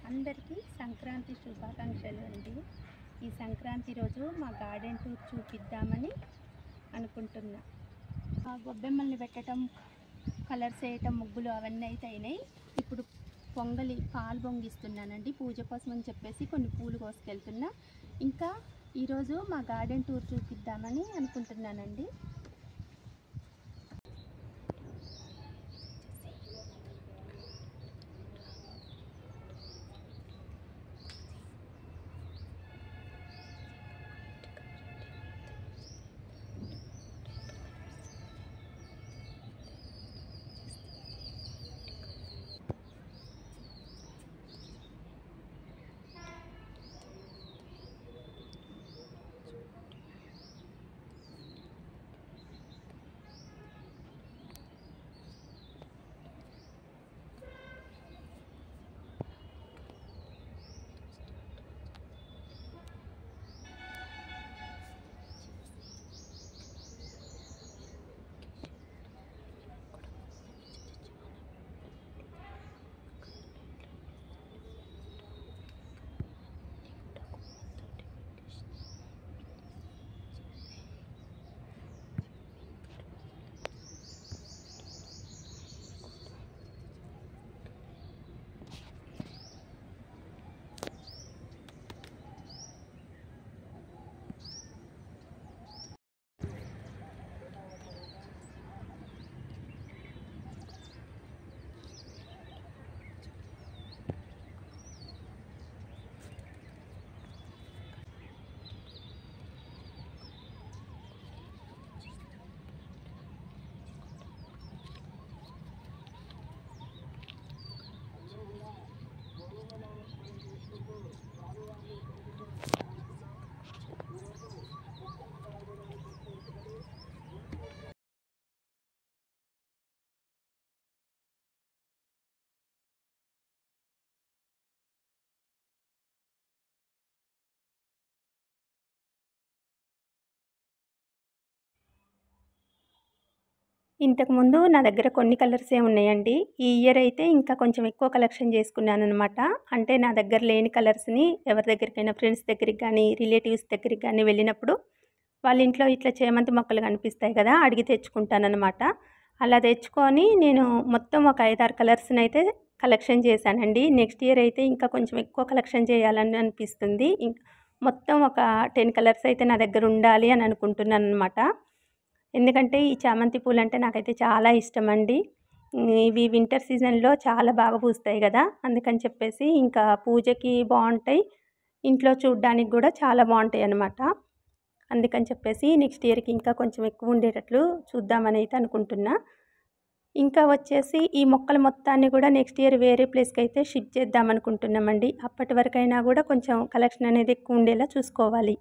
అందరికీ సంక్రాంతి శుభాకాంక్షలు అండి. ఈ సంక్రాంతి రోజు మా గార్డెన్ టూర్ చూపిద్దామని అనుకుంటున్నా. గొబ్బెమ్మల్ని పెట్టడం, కలర్స్ వేయటం, ముగ్గులు అవన్నీ అయితే అయినాయి. ఇప్పుడు పాలు పొంగిస్తున్నానండి. పూజ కోసం అని చెప్పేసి కొన్ని పూలు కోసుకెళ్తున్నా. ఇంకా ఈరోజు మా గార్డెన్ టూర్ చూపిద్దామని అనుకుంటున్నానండి. ఇంతకుముందు నా దగ్గర కొన్ని కలర్సే ఉన్నాయండి. ఈ ఇయర్ అయితే ఇంకా కొంచెం ఎక్కువ కలెక్షన్ చేసుకున్నానమాట. అంటే నా దగ్గర లేని కలర్స్ని ఎవరి దగ్గరికైనా ఫ్రెండ్స్ దగ్గరికి కానీ, రిలేటివ్స్ దగ్గరికి కానీ వెళ్ళినప్పుడు వాళ్ళ ఇంట్లో ఇట్లా చేమంతి మొక్కలు కనిపిస్తాయి కదా, అడిగి తెచ్చుకుంటానమాట. అలా తెచ్చుకొని నేను మొత్తం ఒక 5-6 కలర్స్ని అయితే కలెక్షన్ చేశానండి. నెక్స్ట్ ఇయర్ అయితే ఇంకా కొంచెం ఎక్కువ కలెక్షన్ చేయాలని అనిపిస్తుంది. మొత్తం ఒక 10 కలర్స్ అయితే నా దగ్గర ఉండాలి అని అనుకుంటున్నాను అనమాట. ఎందుకంటే ఈ చామంతి పూలు అంటే నాకైతే చాలా ఇష్టం అండి. ఇవి వింటర్ సీజన్లో చాలా బాగా పూస్తాయి కదా, అందుకని చెప్పేసి ఇంకా పూజకి బాగుంటాయి, ఇంట్లో చూడడానికి కూడా చాలా బాగుంటాయి అన్నమాట. అందుకని చెప్పేసి నెక్స్ట్ ఇయర్కి ఇంకా కొంచెం ఎక్కువ ఉండేటట్లు చూద్దామని అయితే అనుకుంటున్నా. ఇంకా వచ్చేసి ఈ మొక్కల మొత్తాన్ని కూడా నెక్స్ట్ ఇయర్ వేరే ప్లేస్కి అయితే షిఫ్ట్ చేద్దాం అనుకుంటున్నామండి. అప్పటి వరకైనా కూడా కొంచెం కలెక్షన్ అనేది ఎక్కువ ఉండేలా చూసుకోవాలి.